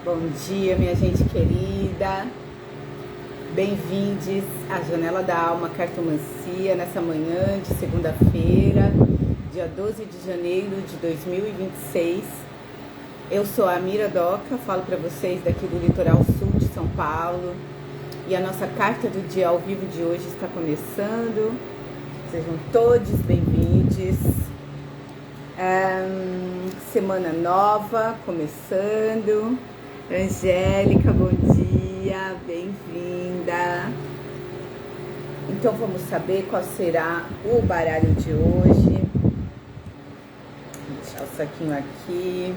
Bom dia, minha gente querida. Bem-vindos à Janela da Alma Cartomancia nessa manhã de segunda-feira, dia 12 de janeiro de 2026. Eu sou a Mira Doca, falo para vocês daqui do litoral sul de São Paulo. E a nossa carta do dia ao vivo de hoje está começando. Sejam todos bem-vindos. Semana nova começando. Angélica, bom dia, bem-vinda. Então vamos saber qual será o baralho de hoje. Vou deixar o saquinho aqui.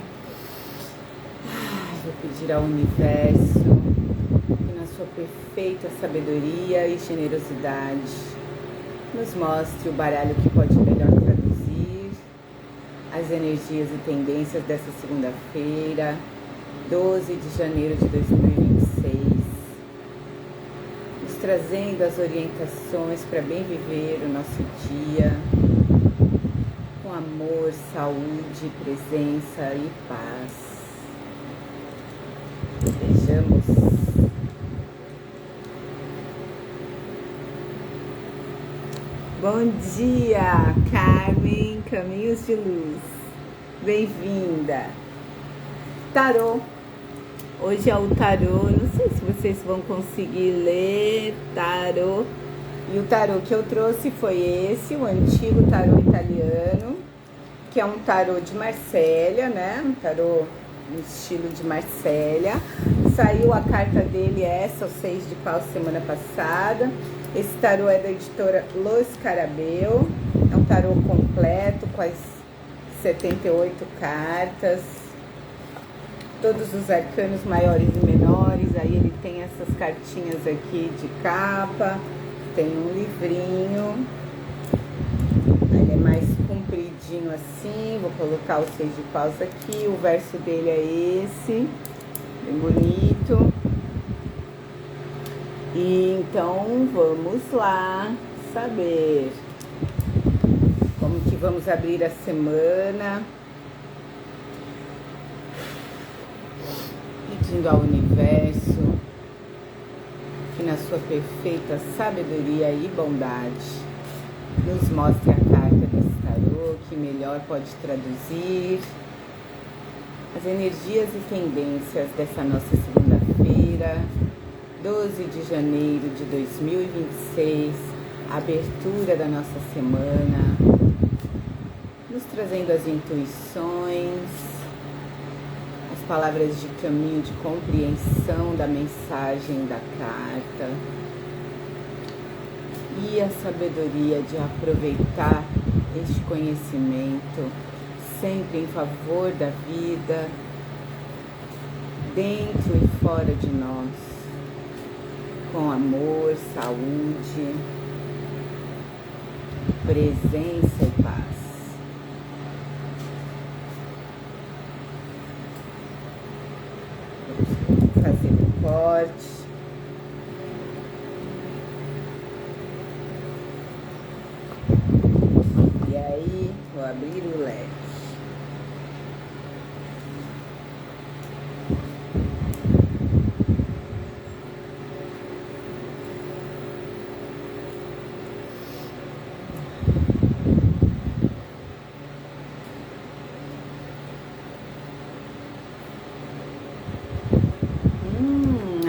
Vou pedir ao universo que na sua perfeita sabedoria e generosidade nos mostre o baralho que pode melhor traduzir as energias e tendências dessa segunda-feira, 12 de janeiro de 2026, nos trazendo as orientações para bem viver o nosso dia, com amor, saúde, presença e paz. Vejamos. Bom dia, Carmen, Caminhos de Luz, bem-vinda. Tarô. Hoje é o tarô, não sei se vocês vão conseguir ler tarô. E o tarô que eu trouxe foi esse, o antigo tarô italiano, que é um tarô de Marsella, né? Um tarô no estilo de Marsella. Saiu a carta dele, essa, o 6 de paus, semana passada. Esse tarô é da editora Lo Scarabeo. É um tarô completo, com as 78 cartas. Todos os arcanos maiores e menores, aí ele tem essas cartinhas aqui de capa, tem um livrinho, ele é mais compridinho assim, vou colocar o 6 de paus aqui, o verso dele é esse, bem bonito. E então vamos lá saber como que vamos abrir a semana. Pedindo ao universo que na sua perfeita sabedoria e bondade nos mostre a carta desse tarô que melhor pode traduzir as energias e tendências dessa nossa segunda-feira, 12 de janeiro de 2026, a abertura da nossa semana, nos trazendo as intuições, palavras de caminho, de compreensão da mensagem da carta e a sabedoria de aproveitar este conhecimento sempre em favor da vida, dentro e fora de nós, com amor, saúde, presença e paz. Fazer o corte. E aí, vou abrir o leque.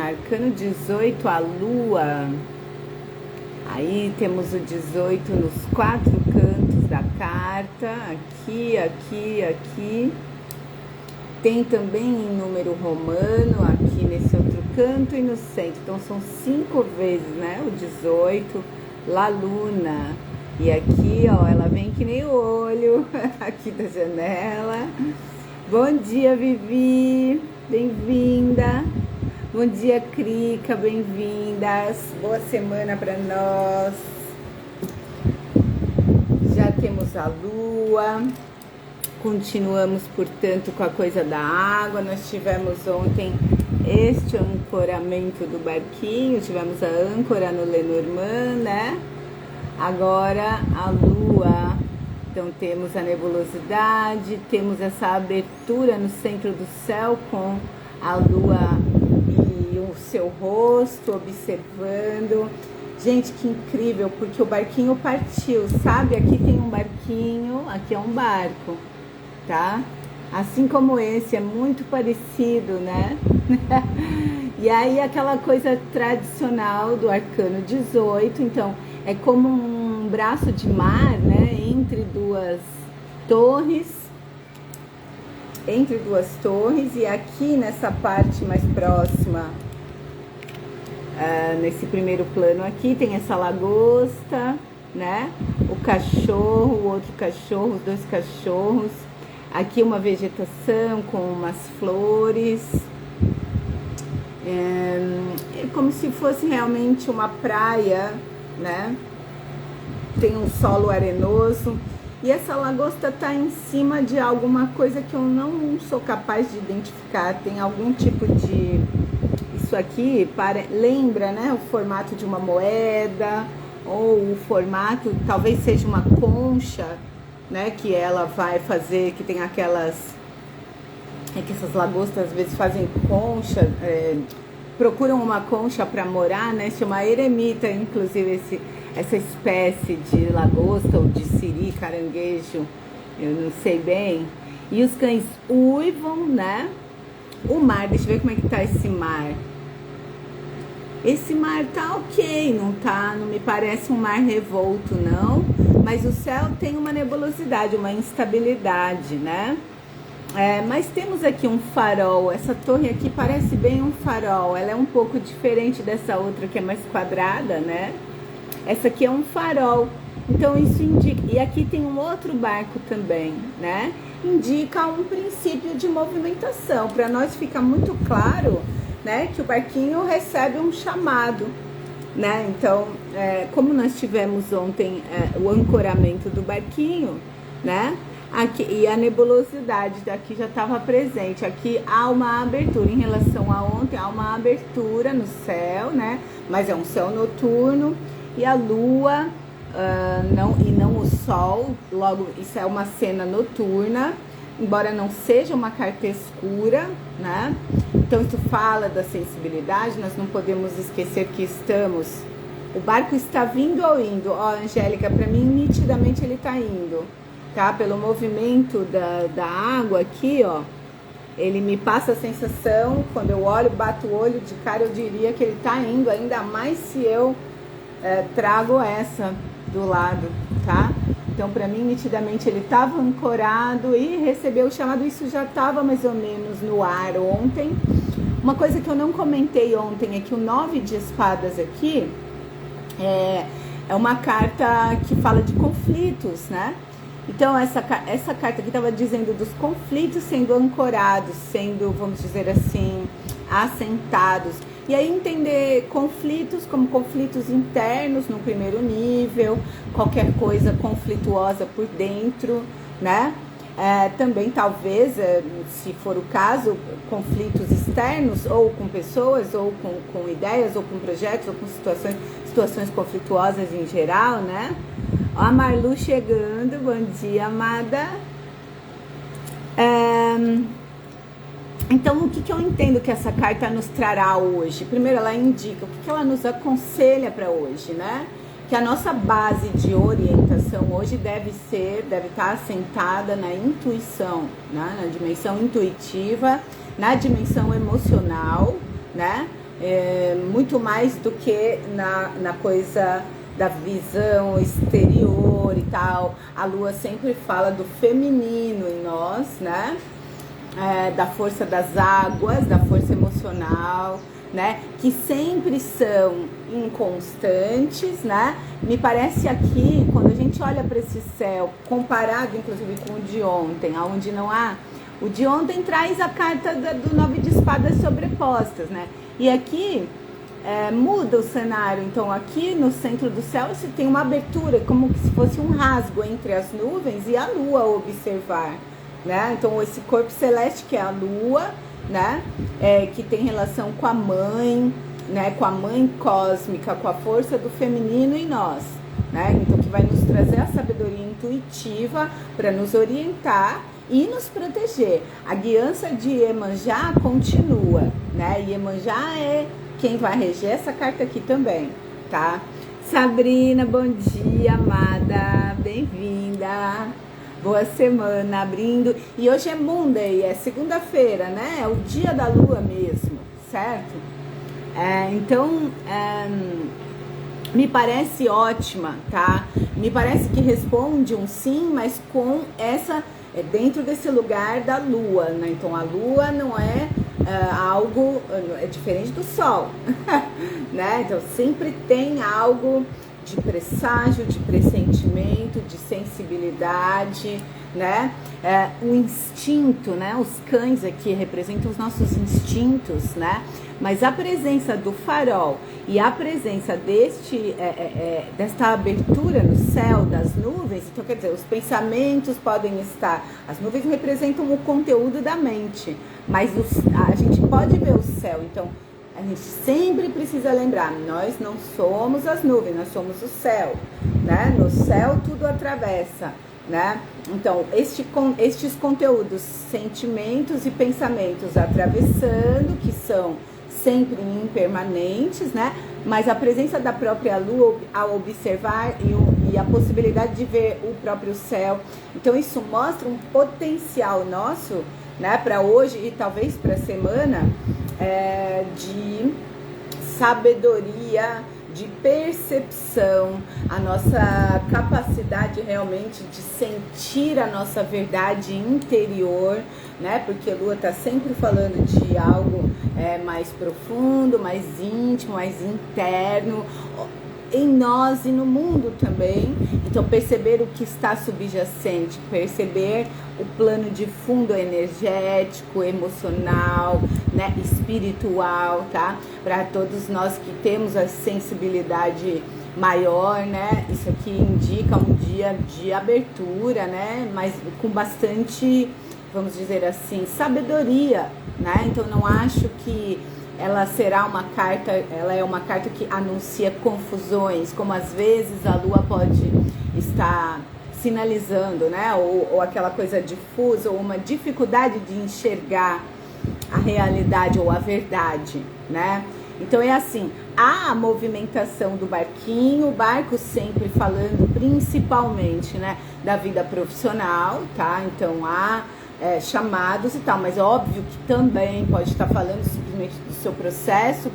Arcano 18, a lua. Aí temos o 18 nos 4 cantos da carta. Aqui, aqui, aqui. Tem também em número romano, aqui nesse outro canto e no centro. Então são 5 vezes, né? O 18, La Luna. E aqui, ó, ela vem que nem o olho aqui da janela. Bom dia, Vivi. Bem-vinda. Bom dia, Crica, bem-vindas. Boa semana para nós. Já temos a lua. Continuamos, portanto, com a coisa da água. Nós tivemos ontem este ancoramento do barquinho. Tivemos a âncora no Lenormand, né? Agora a lua. Então temos a nebulosidade, temos essa abertura no centro do céu com a lua e o seu rosto, observando. Gente, que incrível, porque o barquinho partiu, sabe? Aqui tem um barquinho, aqui é um barco, tá? Assim como esse, é muito parecido, né? E aí aquela coisa tradicional do arcano 18, então é como um braço de mar, né? Entre duas torres, e aqui nessa parte mais próxima, nesse primeiro plano aqui, tem essa lagosta, né? O cachorro, o outro cachorro, os dois cachorros. Aqui uma vegetação com umas flores. É como se fosse realmente uma praia, né? Tem um solo arenoso. E essa lagosta está em cima de alguma coisa que eu não sou capaz de identificar. Tem algum tipo de... Isso aqui lembra, né, o formato de uma moeda, ou o formato, talvez seja uma concha, né, que ela vai fazer, que tem aquelas... É que essas lagostas às vezes fazem concha, procuram uma concha para morar, né, chama eremita, inclusive essa espécie de lagosta ou de siri, caranguejo, eu não sei bem. E os cães uivam, né? O mar, deixa eu ver como é que tá esse mar. Esse mar tá ok, não me parece um mar revolto, não. Mas o céu tem uma nebulosidade, uma instabilidade, né? Mas temos aqui um farol. Essa torre aqui parece bem um farol. Ela é um pouco diferente dessa outra que é mais quadrada, né? Essa aqui é um farol. Então isso indica... E aqui tem um outro barco também, né? Indica um princípio de movimentação. Para nós fica muito claro, né, que o barquinho recebe um chamado, né? Então, como nós tivemos ontem o ancoramento do barquinho, né? Aqui, e a nebulosidade daqui já estava presente. Aqui há uma abertura em relação a ontem, há uma abertura no céu, né? Mas é um céu noturno e a lua não o sol. Logo, isso é uma cena noturna, embora não seja uma carta escura, né? Então isso fala da sensibilidade. Nós não podemos esquecer que o barco está vindo ou indo. Ó, Angélica, para mim nitidamente ele está indo, tá? Pelo movimento da água aqui, ó, ele me passa a sensação, quando eu olho, bato o olho de cara, eu diria que ele está indo, ainda mais se eu trago essa do lado, tá? Então, para mim, nitidamente, ele estava ancorado e recebeu o chamado. Isso já estava mais ou menos no ar ontem. Uma coisa que eu não comentei ontem é que o 9 de espadas aqui é uma carta que fala de conflitos, né? Então, essa carta aqui estava dizendo dos conflitos sendo ancorados, sendo, vamos dizer assim, assentados. E aí entender conflitos como conflitos internos no primeiro nível, qualquer coisa conflituosa por dentro, né? Também talvez, se for o caso, conflitos externos, ou com pessoas, ou com ideias, ou com projetos, ou com situações conflituosas em geral, né? Ó, a Marlu chegando, bom dia, amada. Então, o que eu entendo que essa carta nos trará hoje? Primeiro, ela indica o que ela nos aconselha para hoje, né? Que a nossa base de orientação hoje deve estar assentada na intuição, né? Na dimensão intuitiva, na dimensão emocional, né? Muito mais do que na coisa da visão exterior e tal. A lua sempre fala do feminino em nós, né? Da força das águas, da força emocional, né? Que sempre são inconstantes, né? Me parece aqui, quando a gente olha para esse céu, comparado inclusive com o de ontem, onde não há... O de ontem traz a carta do 9 de espadas sobrepostas, né? E aqui muda o cenário. Então aqui no centro do céu você tem uma abertura, como se fosse um rasgo entre as nuvens e a lua a observar, né? Então esse corpo celeste que é a lua, né? Que tem relação com a mãe, né? Com a mãe cósmica, com a força do feminino em nós, né? Então que vai nos trazer a sabedoria intuitiva para nos orientar e nos proteger. A guiança de Iemanjá continua, né? Iemanjá é quem vai reger essa carta aqui também, tá? Sabrina, bom dia, amada, bem-vinda. Boa semana, abrindo. E hoje é Monday, é segunda-feira, né? É o dia da lua mesmo, certo? Então, me parece ótima, tá? Me parece que responde um sim, mas com essa, dentro desse lugar da lua, né? Então a lua não é algo, é diferente do sol, né? Então sempre tem algo de presságio, de pressentimento, de sensibilidade, né? O instinto, né? Os cães aqui representam os nossos instintos, né? Mas a presença do farol e a presença desta abertura no céu, das nuvens, então quer dizer, os pensamentos podem estar, as nuvens representam o conteúdo da mente, mas a gente pode ver o céu, então a gente sempre precisa lembrar, nós não somos as nuvens, nós somos o céu, né? No céu tudo atravessa, né? Então, estes conteúdos, sentimentos e pensamentos atravessando, que são sempre impermanentes, né? Mas a presença da própria lua ao observar e a possibilidade de ver o próprio céu. Então, isso mostra um potencial nosso, né? Para hoje e talvez para a semana, de sabedoria, de percepção, a nossa capacidade realmente de sentir a nossa verdade interior, né? Porque a Lua está sempre falando de algo mais profundo, mais íntimo, mais interno, em nós e no mundo também. Então perceber o que está subjacente, perceber o plano de fundo energético, emocional, né, espiritual, tá? Para todos nós que temos a sensibilidade maior, né? Isso aqui indica um dia de abertura, né? Mas com bastante, vamos dizer assim, sabedoria, né? Então não acho que ela será uma carta, ela é uma carta que anuncia confusões, como às vezes a lua pode estar sinalizando, né? Ou aquela coisa difusa, ou uma dificuldade de enxergar a realidade ou a verdade, né? Então é assim, há a movimentação do barquinho, o barco sempre falando principalmente, né, da vida profissional, tá? Então há chamados e tal, mas é óbvio que também pode estar falando simplesmente do seu processo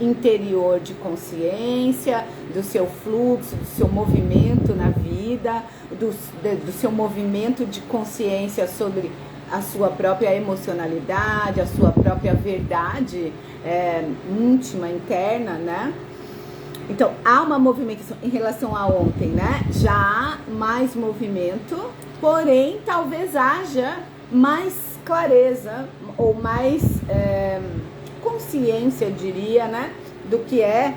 interior de consciência, do seu fluxo, do seu movimento na vida, do seu movimento de consciência sobre a sua própria emocionalidade, a sua própria verdade íntima, interna, né? Então, há uma movimentação em relação a ontem, né? Já há mais movimento, porém, talvez haja mais clareza ou mais consciência, eu diria, né? Do que é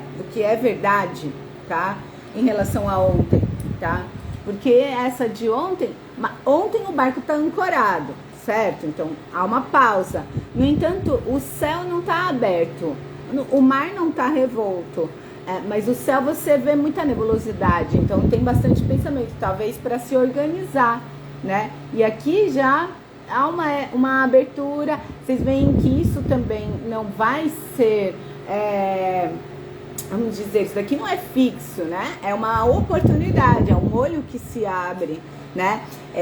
verdade, tá? Em relação a ontem, tá? Porque essa de ontem o barco está ancorado, certo? Então, há uma pausa. No entanto, o céu não está aberto, o mar não está revolto, mas o céu você vê muita nebulosidade, então tem bastante pensamento, talvez para se organizar, né? E aqui já há uma abertura, vocês veem que isso também não vai ser, vamos dizer, isso daqui não é fixo, né? É uma oportunidade, é um olho que se abre, né?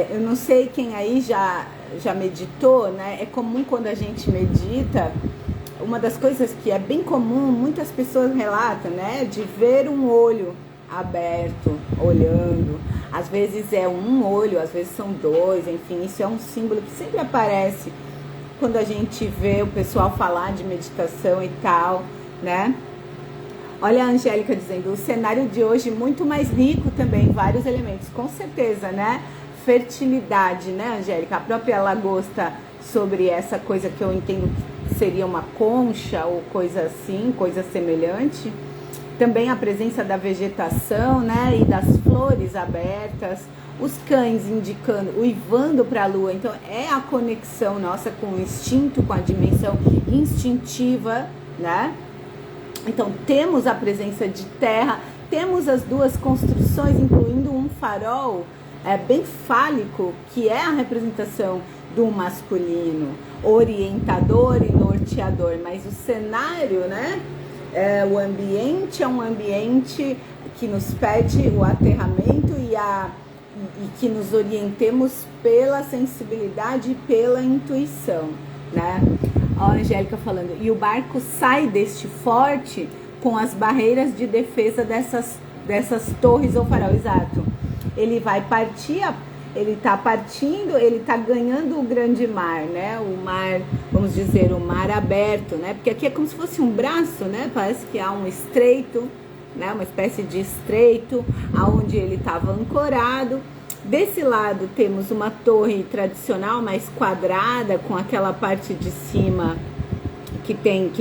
Eu não sei quem aí já meditou, né? É comum quando a gente medita, uma das coisas que é bem comum, muitas pessoas relatam, né? De ver um olho aberto, olhando. Às vezes é um olho, às vezes são dois, enfim, isso é um símbolo que sempre aparece quando a gente vê o pessoal falar de meditação e tal, né? Olha a Angélica dizendo, o cenário de hoje muito mais rico também, vários elementos, com certeza, né? Fertilidade, né, Angélica? A própria lagosta sobre essa coisa que eu entendo que seria uma concha ou coisa assim, coisa semelhante. Também a presença da vegetação, né, e das flores abertas, os cães indicando, uivando para a lua. Então é a conexão nossa com o instinto, com a dimensão instintiva, né? Então temos a presença de terra, temos as duas construções, incluindo um farol, bem fálico, que é a representação do masculino, orientador e norteador, mas o cenário, né? O ambiente é um ambiente que nos pede o aterramento e que nos orientemos pela sensibilidade e pela intuição, né? A Angélica falando, e o barco sai deste forte com as barreiras de defesa dessas torres ou farol, exato. Ele vai partir, ele está partindo, ele está ganhando o grande mar, né? O mar, vamos dizer, o mar aberto, né? Porque aqui é como se fosse um braço, né? Parece que há um estreito, né? Uma espécie de estreito, aonde ele estava ancorado. Desse lado temos uma torre tradicional, mais quadrada, com aquela parte de cima que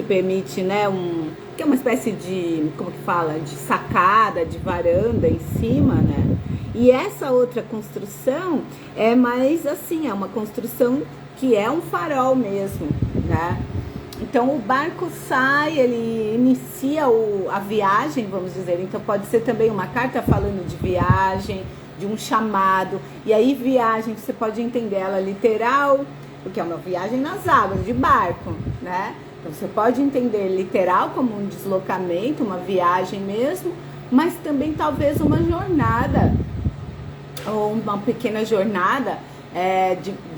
permite, né, que é uma espécie de, como que fala, de sacada, de varanda em cima, né? E essa outra construção é mais assim, é uma construção que é um farol mesmo, né? Então o barco sai, ele inicia a viagem, vamos dizer. Então pode ser também uma carta falando de viagem, de um chamado. E aí viagem, você pode entender ela literal, porque é uma viagem nas águas, de barco, né? Então você pode entender literal como um deslocamento, uma viagem mesmo, mas também talvez uma jornada, ou uma pequena jornada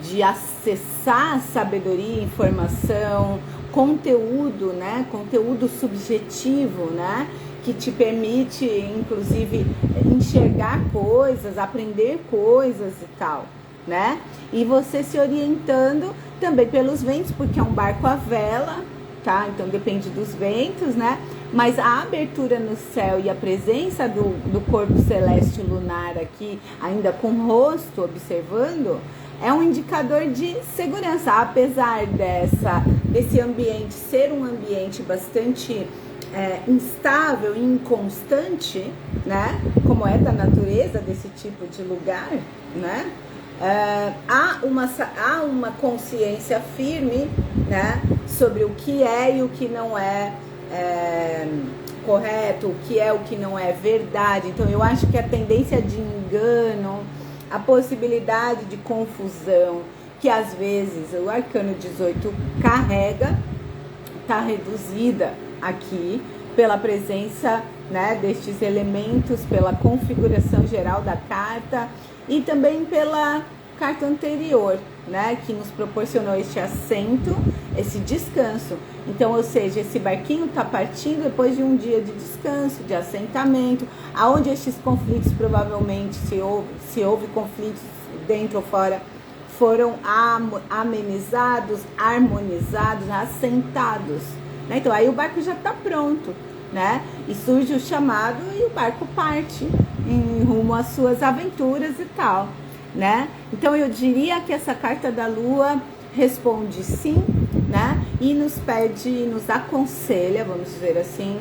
de acessar sabedoria, informação, conteúdo, né? Conteúdo subjetivo, né? Que te permite, inclusive, enxergar coisas, aprender coisas e tal, né? E você se orientando também pelos ventos, porque é um barco à vela, tá? Então depende dos ventos, né? Mas a abertura no céu e a presença do corpo celeste lunar aqui, ainda com o rosto observando, é um indicador de segurança, apesar desse ambiente ser um ambiente bastante instável e inconstante, né? Como é da natureza desse tipo de lugar, né? Há uma consciência firme, né? Sobre o que é e o que não é correto, o que é o que não é verdade. Então eu acho que a tendência de engano, a possibilidade de confusão, que às vezes o arcano 18 carrega, está reduzida aqui pela presença, né, destes elementos, pela configuração geral da carta e também pela carta anterior, né, que nos proporcionou este assento, esse descanso. Então, ou seja, esse barquinho está partindo depois de um dia de descanso, de assentamento, aonde estes conflitos provavelmente, se houve conflitos dentro ou fora, foram amenizados, harmonizados, assentados, né? Então aí o barco já está pronto, né? E surge o chamado e o barco parte em rumo às suas aventuras e tal, né? Então eu diria que essa carta da Lua responde sim, né? E nos pede, nos aconselha, vamos dizer assim,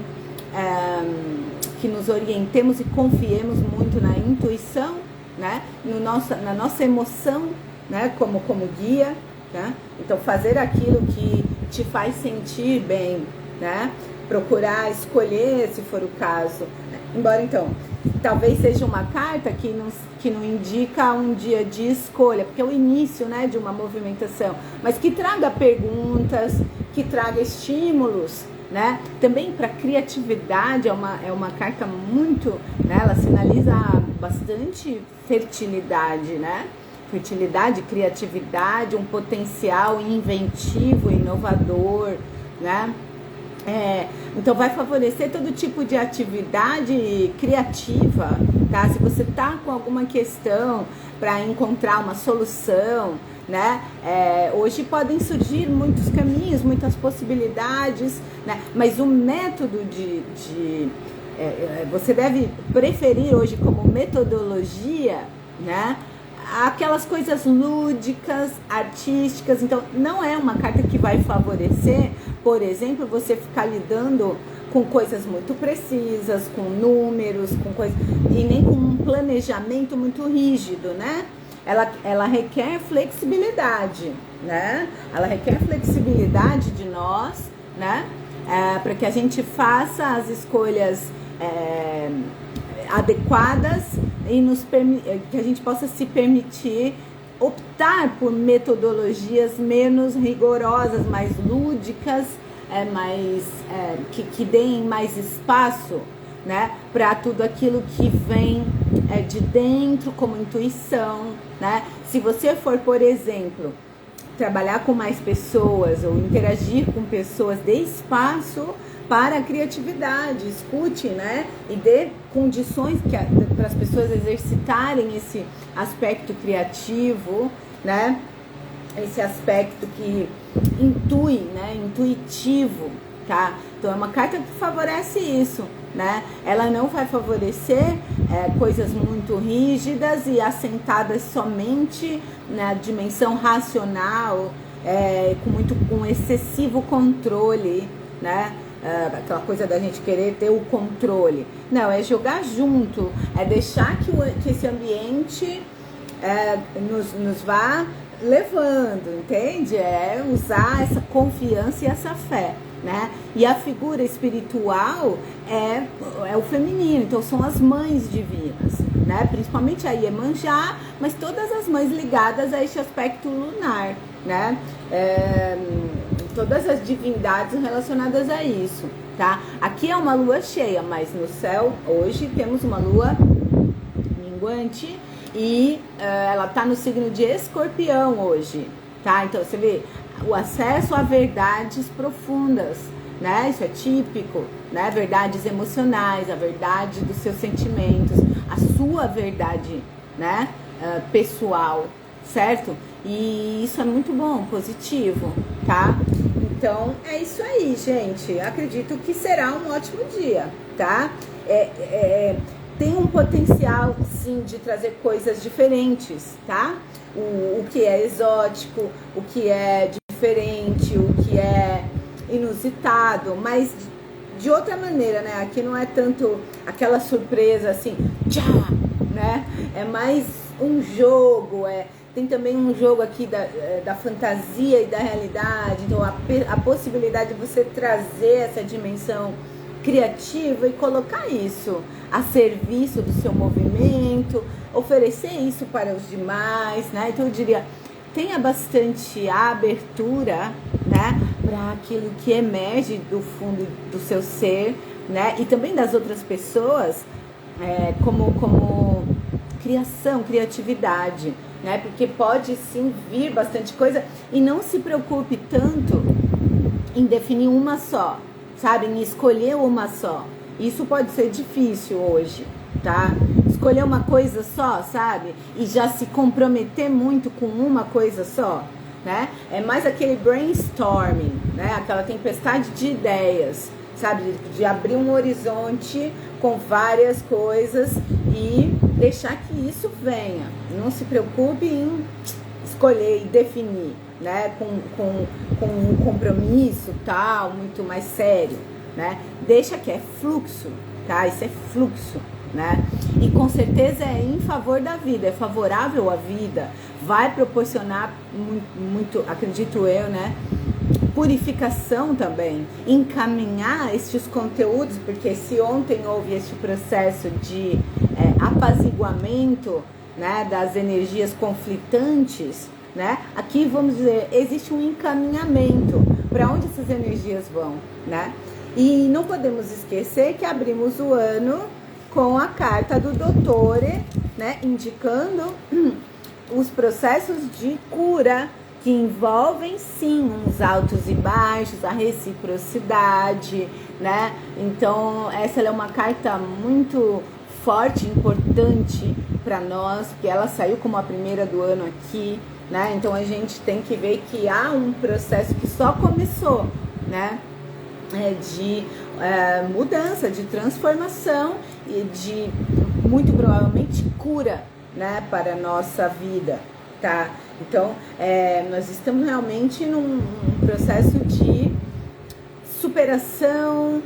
que nos orientemos e confiemos muito na intuição, né? Na nossa emoção, né? Como guia, né? Então fazer aquilo que te faz sentir bem, né? Procurar escolher, se for o caso, né? Embora então talvez seja uma carta que não indica um dia de escolha, porque é o início, né, de uma movimentação, mas que traga perguntas, que traga estímulos, né? Também para criatividade, é uma carta muito, né? Ela sinaliza bastante fertilidade, né? Fertilidade, criatividade, um potencial inventivo, inovador, né? Então vai favorecer todo tipo de atividade criativa, tá? Se você tá com alguma questão para encontrar uma solução, né? Hoje podem surgir muitos caminhos, muitas possibilidades, né? Mas o método você deve preferir hoje como metodologia, né? Aquelas coisas lúdicas, artísticas. Então não é uma carta que vai favorecer, por exemplo, você ficar lidando com coisas muito precisas, com números, com coisas, e nem com um planejamento muito rígido, né? Ela requer flexibilidade, né? Ela requer flexibilidade de nós, né? Para que a gente faça as escolhas adequadas e que a gente possa se permitir optar por metodologias menos rigorosas, mais lúdicas, que deem mais espaço, né, para tudo aquilo que vem de dentro, como intuição, né? Se você for, por exemplo, trabalhar com mais pessoas ou interagir com pessoas, dê espaço para a criatividade, escute, né? E dê condições para as pessoas exercitarem esse aspecto criativo, né? Esse aspecto que intui, né? Intuitivo, tá? Então é uma carta que favorece isso, né? Ela não vai favorecer coisas muito rígidas e assentadas somente na dimensão racional, com excessivo controle, né? Aquela coisa da gente querer ter o controle. Não, é jogar junto, é deixar que esse ambiente nos vá levando, entende? É usar essa confiança e essa fé, né? E a figura espiritual é o feminino, então são as mães divinas, né? Principalmente a Iemanjá, mas todas as mães ligadas a este aspecto lunar, né? Todas as divindades relacionadas a isso, tá? Aqui é uma lua cheia, mas no céu hoje temos uma lua minguante e ela tá no signo de Escorpião hoje, tá? Então você vê o acesso a verdades profundas, né? Isso é típico, né? Verdades emocionais, a verdade dos seus sentimentos, a sua verdade, né? Pessoal, certo? E isso é muito bom, positivo, tá? Então é isso aí, gente. Acredito que será um ótimo dia, tá? Tem um potencial, sim, de trazer coisas diferentes, tá? O que é exótico, o que é diferente, o que é inusitado, mas de outra maneira, né? Aqui não é tanto aquela surpresa assim, tchá, né? É mais um jogo, tem também um jogo aqui da fantasia e da realidade, então a possibilidade de você trazer essa dimensão criativa e colocar isso a serviço do seu movimento, oferecer isso para os demais, né? Então eu diria, tenha bastante abertura, né, para aquilo que emerge do fundo do seu ser, né, e também das outras pessoas, como criação, criatividade, né, porque pode sim vir bastante coisa, e não se preocupe tanto em definir uma só, sabe, em escolher uma só. Isso pode ser difícil hoje, tá? Escolher uma coisa só, sabe? E já se comprometer muito com uma coisa só, né? É mais aquele brainstorming, né? Aquela tempestade de ideias, sabe? De abrir um horizonte com várias coisas e deixar que isso venha. Não se preocupe em escolher e definir, né? Com um compromisso tal, muito mais sério, né? Deixa que é fluxo, tá? Isso é fluxo, né? E com certeza é em favor da vida, é favorável à vida, vai proporcionar muito, acredito eu, né? Purificação também, encaminhar estes conteúdos, porque se ontem houve este processo de apaziguamento, né, das energias conflitantes, né? Aqui vamos dizer, existe um encaminhamento para onde essas energias vão, né? E não podemos esquecer que abrimos o ano com a carta do Dottore, né, indicando os processos de cura que envolvem sim uns altos e baixos, a reciprocidade, né? Então essa é uma carta muito forte, importante para nós, porque ela saiu como a primeira do ano aqui, né? Então a gente tem que ver que há um processo que só começou, né? De mudança, de transformação e de, muito provavelmente, cura, né, para a nossa vida, tá? Então, nós estamos realmente num processo de superação,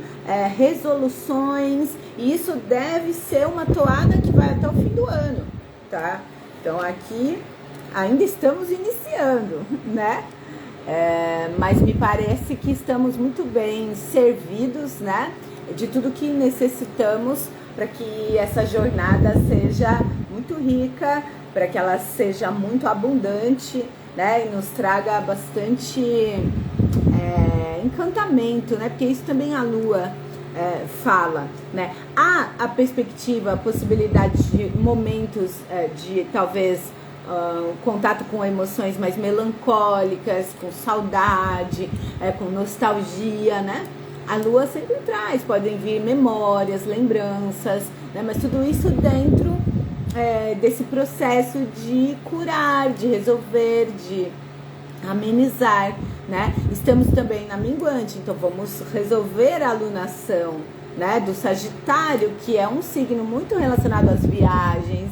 resoluções, e isso deve ser uma toada que vai até o fim do ano, tá? Então, aqui ainda estamos iniciando, né? Mas me parece que estamos muito bem servidos, né, de tudo que necessitamos para que essa jornada seja muito rica, para que ela seja muito abundante, né? E nos traga bastante encantamento, né? Porque isso também a Lua fala, né? Há a perspectiva, a possibilidade de momentos de talvez contato com emoções mais melancólicas, com saudade, com nostalgia, né? A Lua sempre traz, podem vir memórias, lembranças, né? Mas tudo isso dentro desse processo de curar, de resolver, de amenizar, né? Estamos também na minguante, então vamos resolver a alunação, né, do Sagitário, que é um signo muito relacionado às viagens,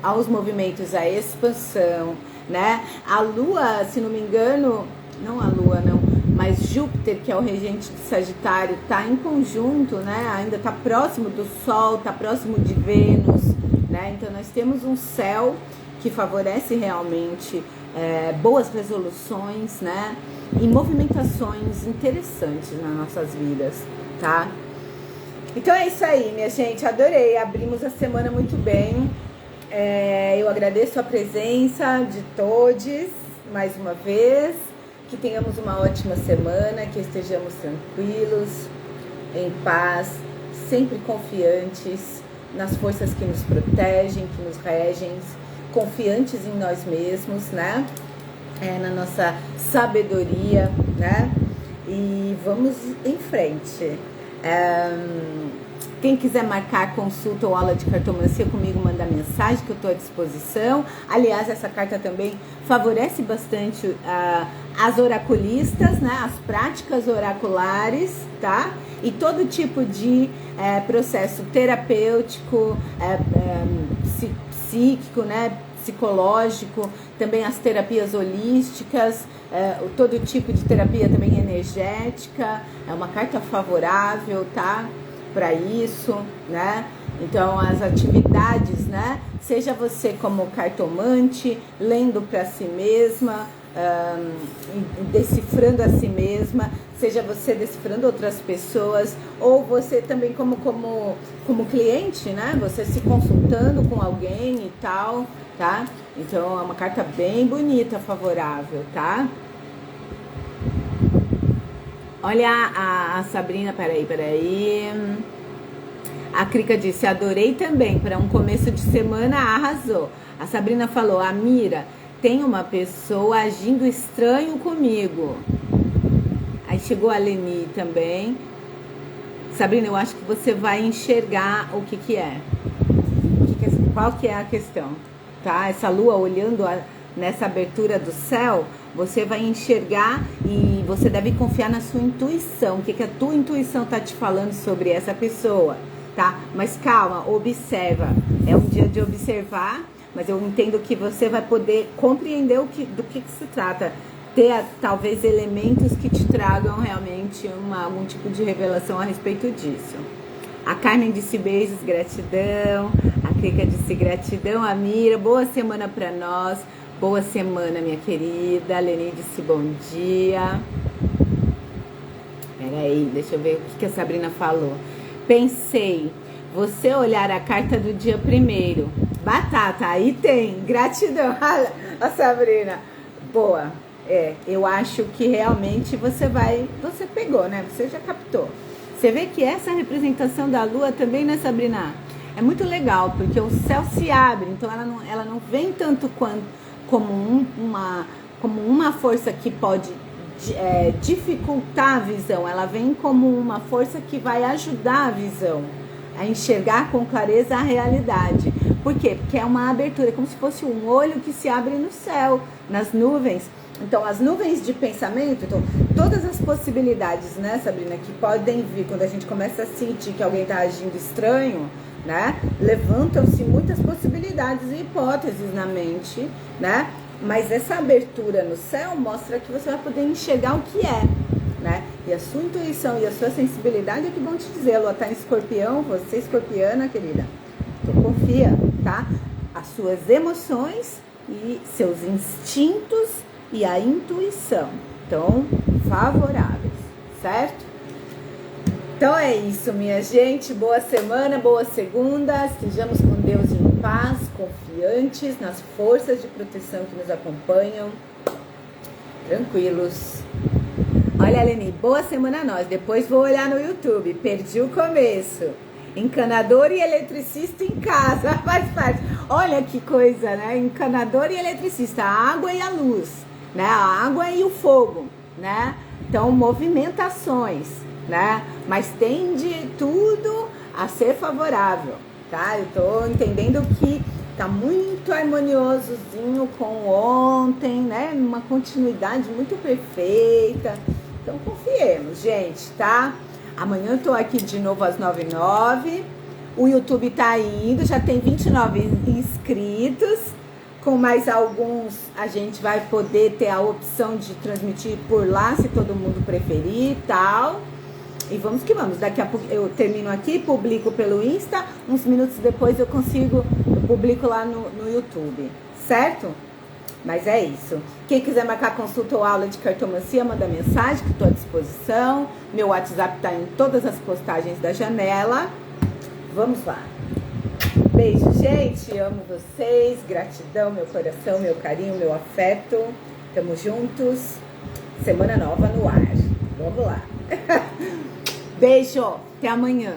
aos movimentos, à expansão, né? A Lua, se não me engano, não a Lua, não, mas Júpiter, que é o regente de Sagitário, está em conjunto, né? Ainda está próximo do Sol, está próximo de Vênus, né? Então nós temos um céu que favorece realmente boas resoluções, né? E movimentações interessantes nas nossas vidas, tá? Então é isso aí, minha gente, adorei, abrimos a semana muito bem, eu agradeço a presença de todos, mais uma vez, que tenhamos uma ótima semana, que estejamos tranquilos, em paz, sempre confiantes nas forças que nos protegem, que nos regem, confiantes em nós mesmos, né? Na nossa sabedoria, né? E vamos em frente. Quem quiser marcar consulta ou aula de cartomancia comigo, manda mensagem que eu estou à disposição. Aliás, essa carta também favorece bastante as oraculistas, né? As práticas oraculares, tá? E todo tipo de processo terapêutico, psíquico, né? Psicológico, também as terapias holísticas, todo tipo de terapia também energética, é uma carta favorável, tá? Para isso, né? Então as atividades, né? Seja você como cartomante, lendo para si mesma, decifrando a si mesma, seja você decifrando outras pessoas, ou você também como cliente, né? Você se consultando com alguém e tal, tá? Então é uma carta bem bonita, favorável, tá? Olha a Sabrina, peraí. A Krika disse, adorei também, para um começo de semana arrasou. A Sabrina falou, Amira, tem uma pessoa agindo estranho comigo. Aí chegou a Leni também. Sabrina, eu acho que você vai enxergar o que é. Qual que é a questão, tá? Essa lua olhando nessa abertura do céu, você vai enxergar e você deve confiar na sua intuição. O que a tua intuição tá te falando sobre essa pessoa, tá? Mas calma, observa. É um dia de observar, mas eu entendo que você vai poder compreender do que se trata. Ter talvez elementos que te tragam realmente algum tipo de revelação a respeito disso. A Carmen disse beijos, gratidão. A Krika disse gratidão, Amira. Boa semana para nós. Boa semana, minha querida. A Leni disse bom dia. Peraí, deixa eu ver o que a Sabrina falou. Pensei, você olhar a carta do dia 1º. Batata, aí tem. Gratidão, a Sabrina. Boa. Eu acho que realmente você pegou, né? Você já captou. Você vê que essa representação da lua também, né, Sabrina? É muito legal, porque o céu se abre, então ela não vem tanto como uma força que pode dificultar a visão, ela vem como uma força que vai ajudar a visão, a enxergar com clareza a realidade. Por quê? Porque é uma abertura, como se fosse um olho que se abre no céu, nas nuvens. Então, as nuvens de pensamento, então, todas as possibilidades, né, Sabrina, que podem vir quando a gente começa a sentir que alguém está agindo estranho, né, levantam-se muitas possibilidades e hipóteses na mente, né, mas essa abertura no céu mostra que você vai poder enxergar o que é, né, e a sua intuição e a sua sensibilidade é que vão te dizer, ela está em escorpião, você é escorpiana, querida, então confia, tá, as suas emoções e seus instintos e a intuição, então, favoráveis, certo? Então é isso, minha gente. Boa semana, boa segunda. Estejamos com Deus em paz, confiantes nas forças de proteção que nos acompanham. Tranquilos. Olha, Leni, boa semana a nós. Depois vou olhar no YouTube. Perdi o começo. Encanador e eletricista em casa. Faz parte. Olha que coisa, né? Encanador e eletricista. A água e a luz, né? A água e o fogo, né? Então, movimentações, né? Mas tende tudo a ser favorável, tá? Eu tô entendendo que tá muito harmoniosozinho com ontem, né? Uma continuidade muito perfeita. Então, confiemos, gente, tá? Amanhã eu tô aqui de novo às 9h09. O YouTube tá indo, já tem 29 inscritos. Com mais alguns, a gente vai poder ter a opção de transmitir por lá, se todo mundo preferir e tal. E vamos que vamos. Daqui a pouco eu termino aqui, publico pelo Insta. Uns minutos depois eu publico lá no YouTube, certo? Mas é isso. Quem quiser marcar consulta ou aula de cartomancia, manda mensagem que estou à disposição. Meu WhatsApp tá em todas as postagens da janela. Vamos lá. Beijo, gente. Amo vocês. Gratidão, meu coração, meu carinho, meu afeto. Tamo juntos. Semana nova no ar. Vamos lá. Beijo. Até amanhã.